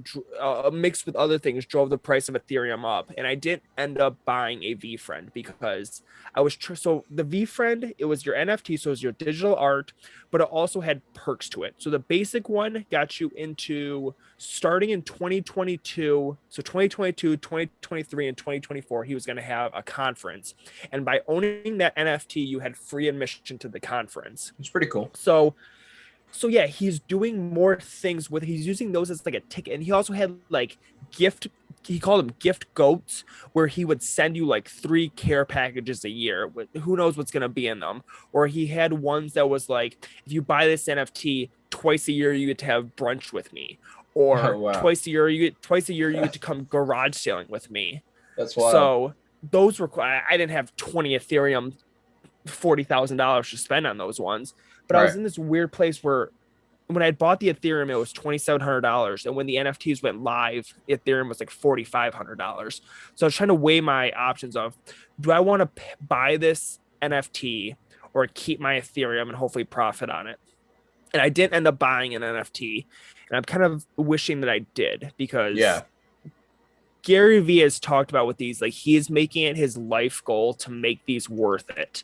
mixed with other things drove the price of Ethereum up. And I didn't end up buying a V-Friend because I was so the V-Friend, it was your NFT, so it was your digital art, but it also had perks to it. So the basic one got you into starting in 2022. So 2022, 2023, and 2024, he was going to have a conference. And by owning that NFT, you had free admission to the conference. It's pretty cool. So yeah, he's doing more things with, he's using those as like a ticket. And he also had like he called them gift goats, where he would send you like 3 care packages a year. Who knows what's going to be in them. Or he had ones that was like, if you buy this NFT twice a year, you get to have brunch with me. Or twice a year, you get to come garage sailing with me. That's wild. So those were, I didn't have 20 Ethereum, $40,000 to spend on those ones. But I was in this weird place where when I bought the Ethereum, it was $2,700. And when the NFTs went live, Ethereum was like $4,500. So I was trying to weigh my options of, do I want to buy this NFT or keep my Ethereum and hopefully profit on it? And I didn't end up buying an NFT. And I'm kind of wishing that I did, because Gary Vee has talked about with these, like, he is making it his life goal to make these worth it.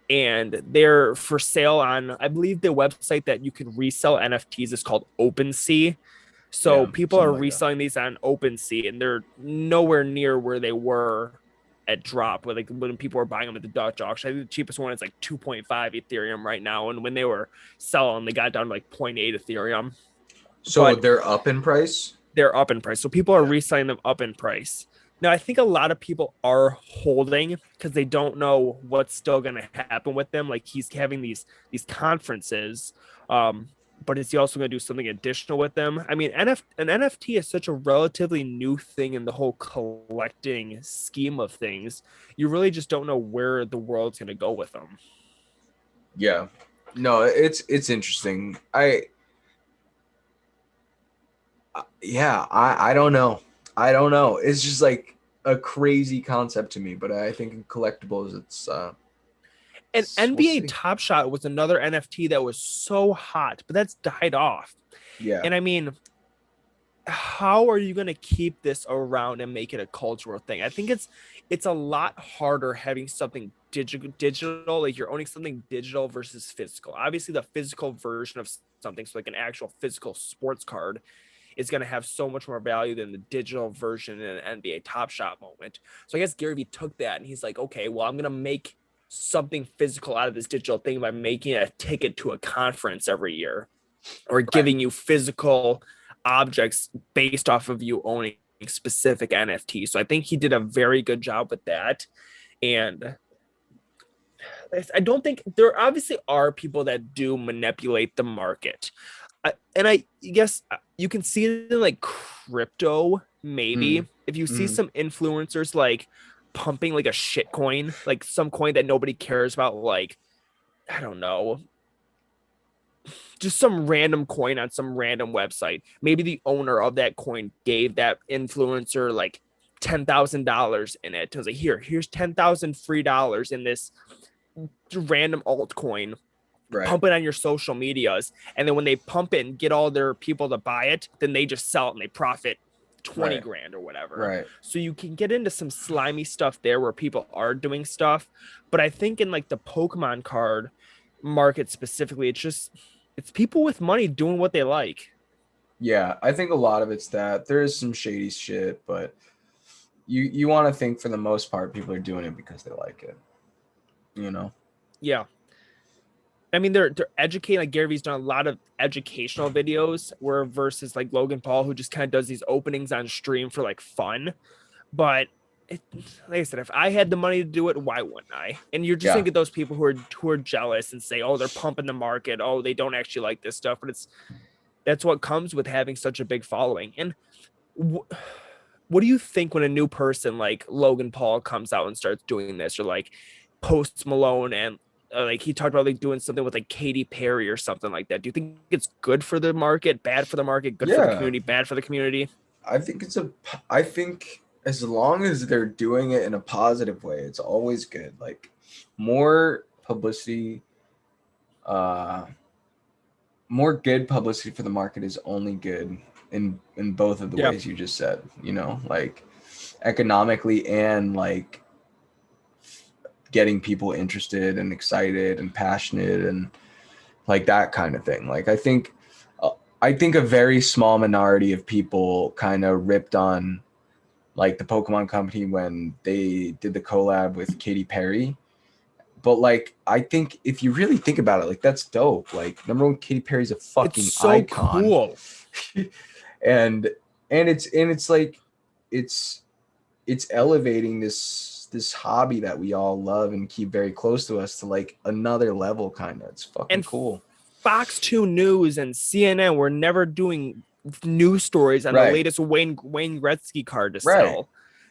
And they're for sale on, I believe the website that you can resell NFTs is called OpenSea. So people are reselling these on OpenSea, and they're nowhere near where they were at drop, when people were buying them at the Dutch auction. I think the cheapest one is like 2.5 Ethereum right now. And when they were selling, they got down to like 0.8 Ethereum. So they're up in price? They're up in price. So people are reselling them up in price. Now, I think a lot of people are holding because they don't know what's still going to happen with them. Like, he's having these conferences. but is he also going to do something additional with them? I mean, an NFT is such a relatively new thing in the whole collecting scheme of things. You really just don't know where the world's going to go with them. Yeah. No, it's interesting. I don't know. I don't know. It's just like a crazy concept to me, but I think in collectibles And we'll NBA see. Top Shot was another NFT that was so hot, but that's died off. Yeah. And I mean, how are you going to keep this around and make it a cultural thing? I think it's a lot harder having something digital, like you're owning something digital versus physical. Obviously, the physical version of something, so like an actual physical sports card, is going to have so much more value than the digital version in an NBA Top Shot moment. So I guess Gary Vee took that and he's like, okay, well, I'm going to make something physical out of this digital thing by making a ticket to a conference every year, or Right. giving you physical objects based off of you owning specific NFT. So I think he did a very good job with that. And I don't think there obviously are people that do manipulate the market. And I guess you can see it in like crypto, maybe. Mm. If you see Mm. some influencers like pumping like a shit coin, like some coin that nobody cares about, like, I don't know, just some random coin on some random website. Maybe the owner of that coin gave that influencer like $10,000 in it. It was like, here's 10,000 free dollars in this random altcoin. Right. Pump it on your social medias, and then when they pump it and get all their people to buy it, then they just sell it and they profit 20 Right. grand or whatever. Right. So you can get into some slimy stuff there where people are doing stuff. But I think in like the Pokemon card market specifically, it's people with money doing what they like. Yeah, I think a lot of it's that there is some shady shit, but you want to think for the most part people are doing it because they like it. You know? Yeah. I mean, they're educating. Like Gary Vee's done a lot of educational videos, where versus like Logan Paul, who just kind of does these openings on stream for like fun. But like I said, if I had the money to do it, why wouldn't I? And you're just gonna Yeah. get those people who are jealous and say, "Oh, they're pumping the market. Oh, they don't actually like this stuff." But that's what comes with having such a big following. And what do you think when a new person like Logan Paul comes out and starts doing this, or like Post Malone, and like he talked about like doing something with like Katy Perry or something like that? Do you think it's good for the market, bad for the market, good for the Yeah. community, bad for the community? I think I think as long as they're doing it in a positive way, it's always good. Like more publicity, uh more good publicity for the market is only good in both of the Yeah. ways you just said, like economically and like getting people interested and excited and passionate and like that kind of thing. Like I think a very small minority of people kind of ripped on like the Pokemon company when they did the collab with Katy Perry. But like I think if you really think about it, like that's dope. Like number one, Katy Perry's a It's fucking so icon. cool. and it's like it's it's elevating this hobby that we all love and keep very close to us to like another level kind of. It's fucking And cool. Fox 2 News and CNN were never doing news stories on the Right. latest Wayne Gretzky card to Right. sell.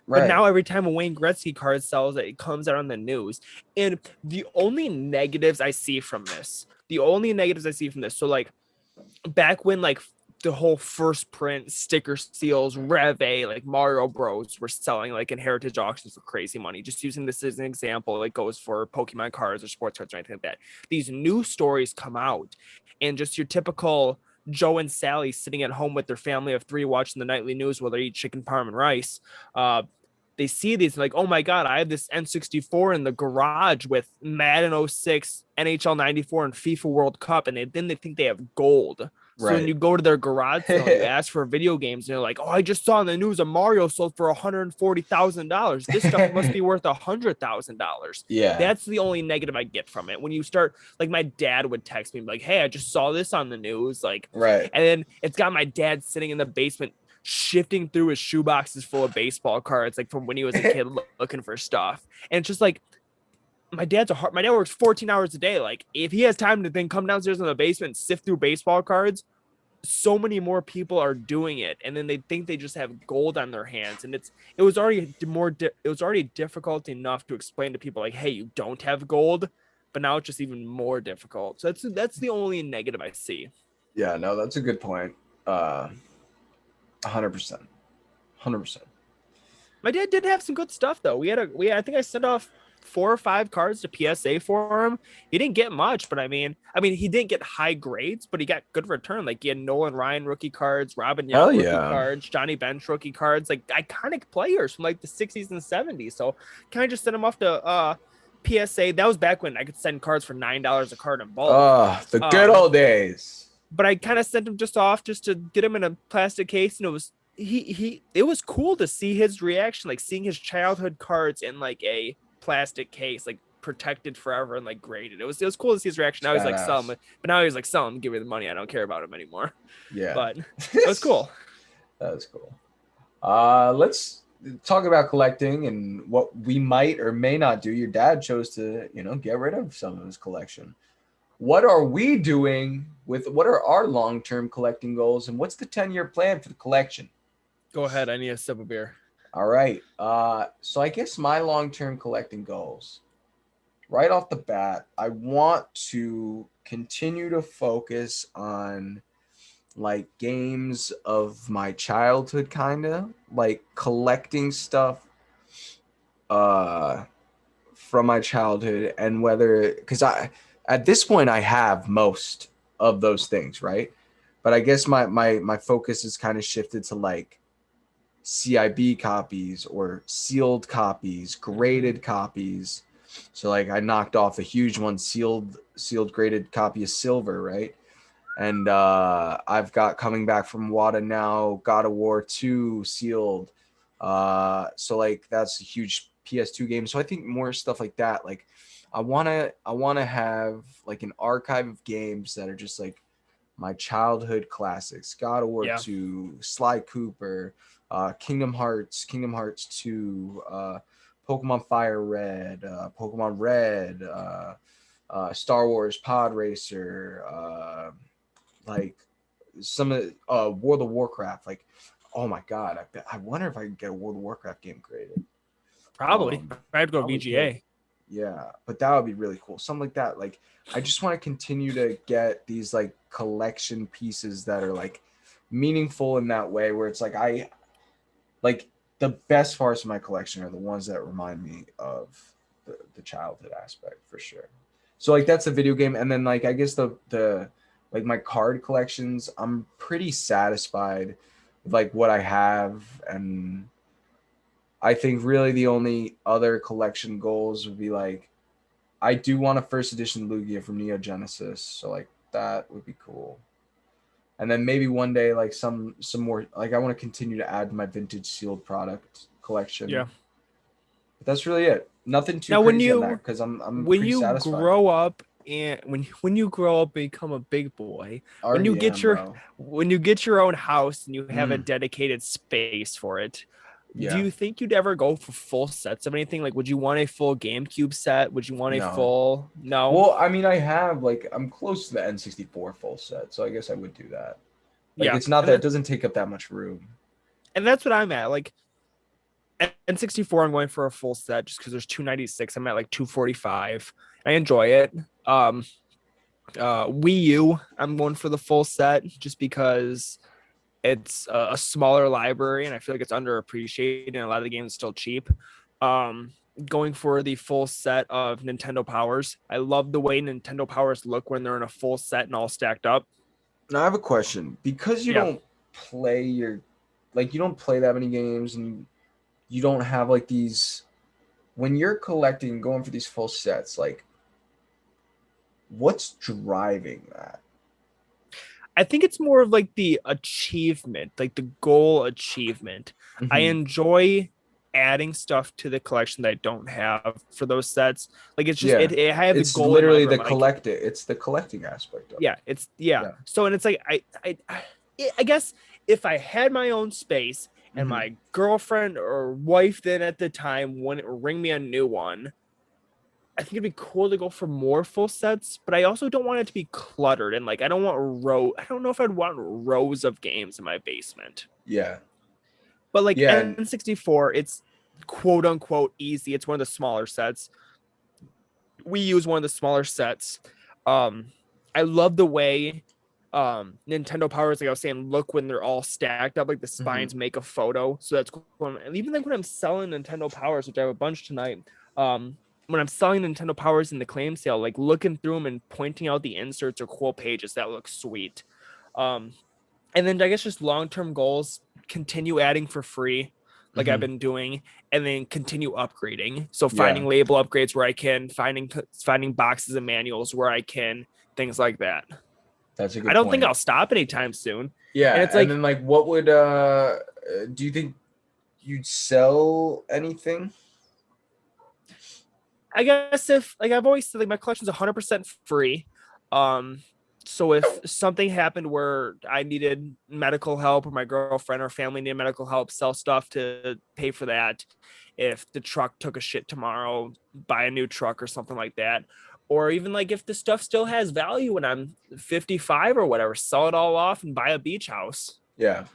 But Right. now every time a Wayne Gretzky card sells, it comes out on the news. And the only negatives I see from this, so like back when like the whole first print sticker seals, Rev A, like Mario Bros were selling like in heritage auctions for crazy money. Just using this as an example, it goes for Pokemon cards or sports cards or anything like that. These new stories come out, and just your typical Joe and Sally sitting at home with their family of three watching the nightly news while they eat chicken parm and rice. They see these like, oh my God, I have this N64 in the garage with Madden 06, NHL 94, and FIFA World Cup. And then they think they have gold. So when Right. you go to their garage sale and you ask for video games, and they're like, oh, I just saw in the news a Mario sold for $140,000. This stuff must be worth $100,000. Yeah. That's the only negative I get from it. When you start, like, my dad would text me like, hey, I just saw this on the news. Like, Right. and then it's got my dad sitting in the basement shifting through his shoeboxes full of baseball cards, like from when he was a kid looking for stuff. And it's just like, my dad works 14 hours a day. Like if he has time to then come downstairs in the basement and sift through baseball cards, so many more people are doing it, and then they think they just have gold on their hands, and it was already it was already difficult enough to explain to people like, hey, you don't have gold, but now it's just even more difficult. So that's the only negative I see. Yeah, no, that's a good point. 100%. 100%. My dad did have some good stuff though. I think I sent off 4 or 5 cards to PSA for him. He didn't get much, but I mean, he didn't get high grades, but he got good return. Like he had Nolan Ryan rookie cards, Robin Hell Yount rookie yeah. cards, Johnny Bench rookie cards, like iconic players from like the 60s and 70s. So can I just send him off to PSA? That was back when I could send cards for $9 a card in bulk. The good old days. But I kind of sent him just off just to get him in a plastic case, and it was cool to see his reaction, like seeing his childhood cards in like a plastic case, like protected forever and like graded. It was cool to see his reaction. Now he's like, sell him, but now he's like, sell him, give me the money. I don't care about him anymore. Yeah. But it was cool. That was cool. Let's talk about collecting and what we might or may not do. Your dad chose to, get rid of some of his collection. What are we doing what are our long-term collecting goals, and what's the 10-year plan for the collection? Go ahead. I need a sip of beer. All right. So I guess my long-term collecting goals, right off the bat, I want to continue to focus on like games of my childhood, kind of like collecting stuff from my childhood, and whether, because at this point I have most of those things, right? But I guess my focus is kind of shifted to like CIB copies or sealed copies, graded copies. So like I knocked off a huge one, sealed graded copy of Silver, right? And I've got coming back from WADA now, God of War 2 sealed. So like that's a huge PS2 game. So I think more stuff like that. Like I wanna have like an archive of games that are just like my childhood classics. God of War 2, Sly Cooper, Kingdom Hearts 2, Pokemon Fire Red, Pokemon Red, Star Wars Pod Racer, like some of World of Warcraft. Like, oh my god, I wonder if I can get a World of Warcraft game created. Probably. I have to go VGA. Yeah, but that would be really cool. Something like that. Like, I just want to continue to get these like collection pieces that are like meaningful in that way, where it's like like the best parts of my collection are the ones that remind me of the childhood aspect for sure. So like that's a video game, and then like I guess the like my card collections, I'm pretty satisfied with like what I have, and I think really the only other collection goals would be like I do want a first edition Lugia from Neo Genesis, so like that would be cool. And then maybe one day like some more, like I want to continue to add my vintage sealed product collection. Yeah. But that's really it. Nothing too now, crazy on that, because I'm when pretty you satisfied. grow up and when you grow up and become a big boy, when you get your own house and you have a dedicated space for it, do you think you'd ever go for full sets of anything? Like, would you want a full GameCube set? Would you want a full? No. Well, I mean, I have like I'm close to the N64 full set, so I guess I would do that. Like, it's not that it doesn't take up that much room. And that's what I'm at. Like, N64, I'm going for a full set just because there's 296. I'm at like 245. I enjoy it. Wii U, I'm going for the full set just because it's a smaller library and I feel like it's underappreciated and a lot of the games are still cheap. Going for the full set of Nintendo Powers. I love the way Nintendo Powers look when they're in a full set and all stacked up. Now I have a question. Because you don't play you don't play that many games, and you don't have like these, when you're collecting, going for these full sets, like what's driving that? I think it's more of like the achievement, like the goal achievement. I enjoy adding stuff to the collection that I don't have for those sets. Like it's just I have the goal. Literally the it's the collecting aspect of it. So, and it's like I guess if I had my own space and my girlfriend or wife then at the time wouldn't ring me a new one, I think it'd be cool to go for more full sets, but I also don't want it to be cluttered and like I don't know if I'd want rows of games in my basement. Yeah. But like Yeah. And N64, it's quote unquote easy. It's one of the smaller sets. We use one of the smaller sets. I love the way Nintendo powers, like I was saying, look when they're all stacked up, like the spines make a photo. So that's cool. And even like when I'm selling Nintendo powers, which I have a bunch tonight, when I'm selling Nintendo powers in the claim sale, like looking through them and pointing out the inserts or cool pages, that looks sweet. And then I guess just long-term goals, continue adding for free, like I've been doing, and then continue upgrading. So finding label upgrades where I can, finding boxes and manuals where I can, things like that. That's a good I don't point. think I'll stop anytime soon. Yeah. And it's And like, then like what would do you think you'd sell anything? I guess if like I've always said, like my collection's 100% free. So if something happened where I needed medical help or my girlfriend or family needed medical help, sell stuff to pay for that. If the truck took a shit tomorrow, buy a new truck or something like that. Or even like if the stuff still has value when I'm 55 or whatever, sell it all off and buy a beach house. Yeah.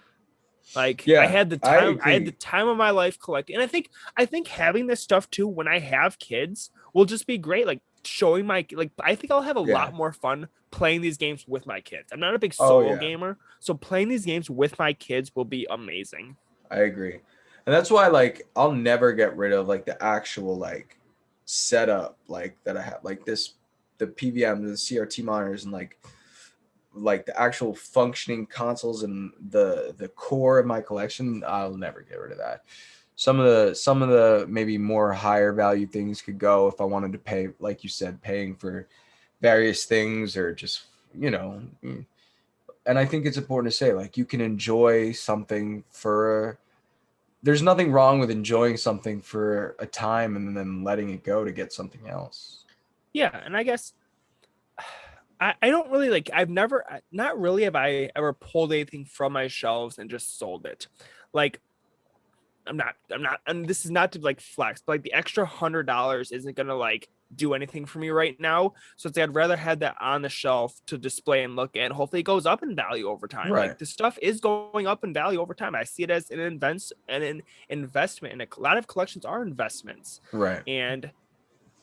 Like I Yeah. had the I time, I had the agree. time of my life collecting. And I think having this stuff too when I have kids will just be great. Like showing my like I think I'll have a Yeah. lot more fun playing these games with my kids. I'm not a big Oh solo yeah. gamer, so playing these games with my kids will be amazing. I agree. And that's why like I'll never get rid of like the actual like setup like that I have like this the PVM, the CRT monitors and like the actual functioning consoles and the core of my collection. I'll never get rid of that. Some of the maybe more higher value things could go if I wanted to pay, like you said, paying for various things or just, you know, and I think it's important to say like you can enjoy something for there's nothing wrong with enjoying something for a time and then letting it go to get something else. Yeah, and I guess I don't really like I've never not really have I ever pulled anything from my shelves and just sold it. Like I'm not, and this is not to like flex, but like the extra $100 isn't gonna like do anything for me right now. So it's like I'd rather have that on the shelf to display and look at. And hopefully it goes up in value over time. Right. Like the stuff is going up in value over time. I see it as an investment, and a lot of collections are investments. Right. And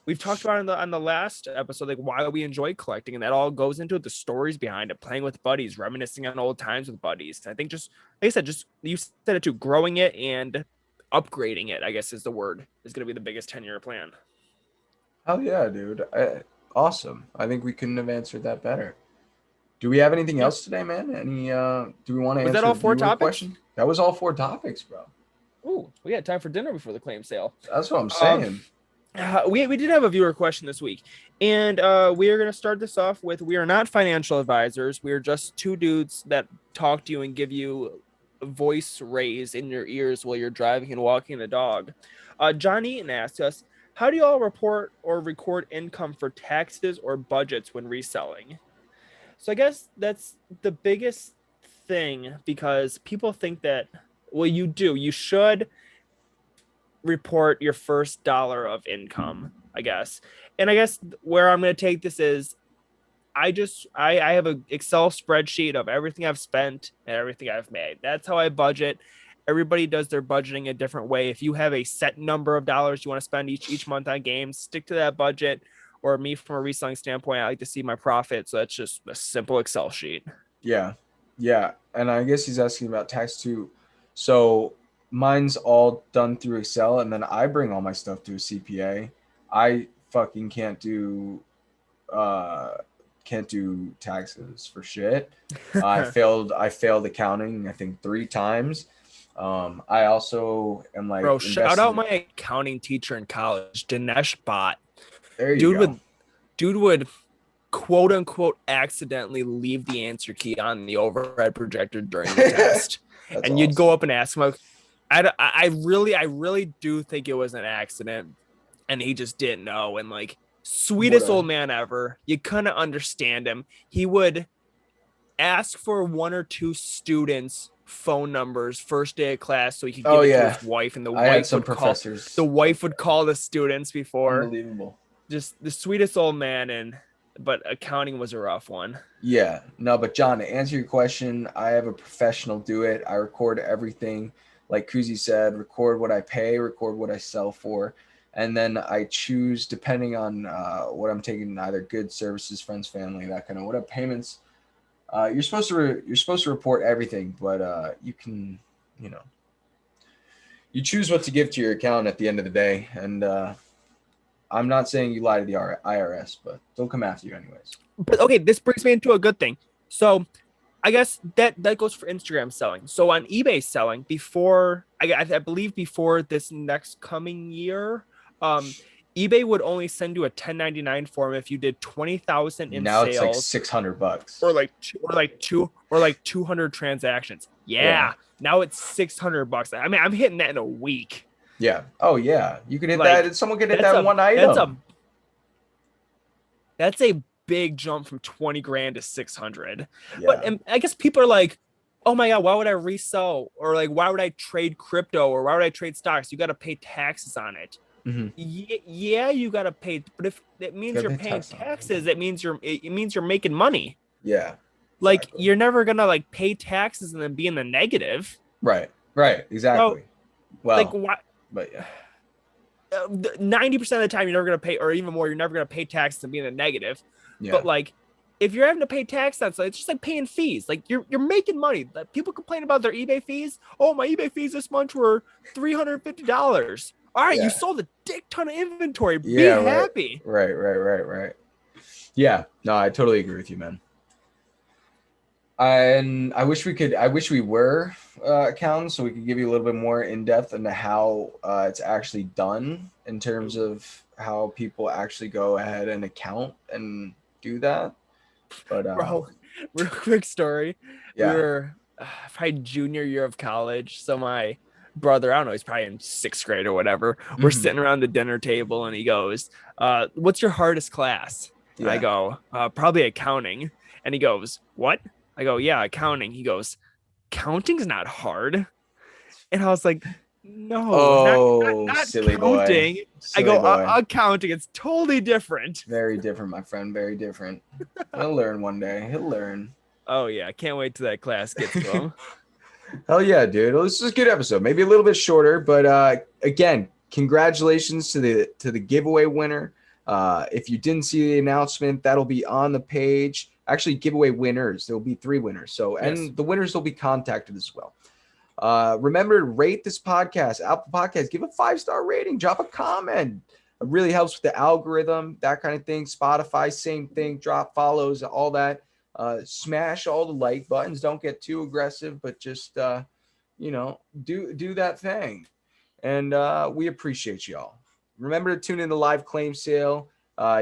we've talked about on the last episode like why we enjoy collecting, and that all goes into the stories behind it, playing with buddies, reminiscing on old times with buddies. I think just like I said, just you said it too, growing it and upgrading it, I guess is the word, is going to be the biggest 10-year plan. Hell yeah, dude. Awesome. I think we couldn't have answered that better. Do we have anything Yeah. else today, man? Any do we want to Was that answer all a 4 viewer topics? question? That was all 4 topics, bro. Ooh, we had time for dinner before the claim sale. That's what I'm saying. We did have a viewer question this week, and we are going to start this off with: we are not financial advisors. We are just two dudes that talk to you and give you a voice raise in your ears while you're driving and walking the dog. John Eaton asked us, how do you all report or record income for taxes or budgets when reselling? So I guess that's the biggest thing, because people think that, well, you should report your first dollar of income, I guess. And I guess where I'm going to take this is I have an Excel spreadsheet of everything I've spent and everything I've made. That's how I budget. Everybody does their budgeting a different way. If you have a set number of dollars you want to spend each month on games, stick to that budget. Or me, from a reselling standpoint, I like to see my profit. So that's just a simple Excel sheet. Yeah. Yeah. And I guess he's asking about tax too. So mine's all done through Excel, and then I bring all my stuff to a CPA. I fucking uh can't do taxes for shit. I failed accounting, I think 3 times. I also am like Bro, shout out invested. my accounting teacher in college, Dinesh Bhatt. There you Dude go. would quote unquote accidentally leave the answer key on the overhead projector during the test. That's And awesome. you'd go up and ask him, like, I really do think it was an accident, and he just didn't know. And like, sweetest old man ever. You couldn't understand him. He would ask for 1 or 2 students' phone numbers first day of class so he could give it to his wife, and I had some professors. the wife would call the students before. Unbelievable. just the sweetest old man, but accounting was a rough one. Yeah, no, but John, to answer your question, I have a professional do it. I record everything, like Kuzi said, record what I pay, record what I sell for, and then I choose depending on what I'm taking, either goods, services, friends, family, that kind of whatever payments. You're supposed to report everything, but you can, you know, you choose what to give to your account at the end of the day. And I'm not saying you lie to the IRS, but they'll come after you anyways. But okay, this brings me into a good thing. So I guess that goes for Instagram selling. So on eBay selling, before I believe before this next coming year, eBay would only send you a 1099 form if you did 20,000 in now sales. Now it's like $600, or like 200 transactions. Yeah. Now it's $600. I mean, I'm hitting that in a week. Yeah. Oh yeah. You can hit that. Someone can hit that one item. That's a big jump from 20 grand to 600. Yeah. But and I guess people are like, oh my God, why would I resell? Or like, why would I trade crypto? Or why would I trade stocks? You got to pay taxes on it. Mm-hmm. Yeah, you got to pay. But if it means you're paying taxes, it means you're making money. Yeah. Like you're never going to like pay taxes and then be in the negative. Right. Exactly. So, well, like why? But yeah. 90% of the time you're never going to pay, or even more, you're never going to pay taxes and be in the negative. Yeah. But like, if you're having to pay tax on, so it's just like paying fees. Like you're making money. Like, people complain about their eBay fees. Oh, my eBay fees this month were $350. All right, you sold a dick ton of inventory. Be happy. Right. Yeah, no, I totally agree with you, man. And I wish we were accountants, so we could give you a little bit more in depth into how it's actually done in terms of how people actually go ahead and account and do that. But bro, real quick story. Yeah. We were probably junior year of college. So my brother, I don't know, he's probably in 6th grade or whatever. We're sitting around the dinner table and he goes, what's your hardest class? And I go, probably accounting. And he goes, what? I go, yeah, accounting. He goes, counting's not hard. And I was like, no, not silly counting. Boy. I go, accounting. It's totally different. Very different, my friend. Very different. He'll learn one day. He'll learn. Oh yeah, I can't wait till that class gets to him. Hell yeah, dude. This is a good episode. Maybe a little bit shorter, but again, congratulations to the giveaway winner. If you didn't see the announcement, that'll be on the page. Actually, giveaway winners. There will be 3 winners. So, and the winners will be contacted as well. Remember to rate this podcast, Apple Podcasts. Give a 5-star rating. Drop a comment. It really helps with the algorithm, that kind of thing. Spotify, same thing. Drop follows, all that. Smash all the like buttons. Don't get too aggressive, but just do that thing. And we appreciate y'all. Remember to tune in to live claim sale.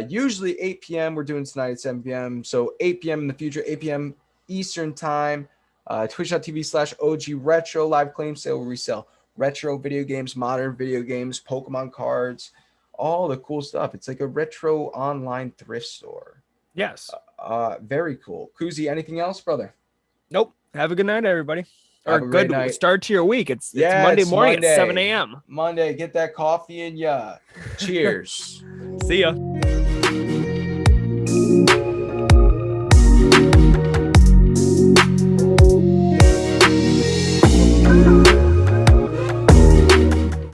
Usually 8 p.m. We're doing tonight at 7 p.m. So 8 p.m. in the future, 8 p.m. Eastern time. Twitch.tv/OG Retro live claim sale where we sell retro video games, modern video games, Pokemon cards, all the cool stuff. It's like a retro online thrift store. Yes. Very cool. Kuzi, anything else, brother? Nope. Have a good night, everybody. Or good start to your week. It's Monday morning at 7 a.m. Monday. Get that coffee in ya. Cheers. See ya.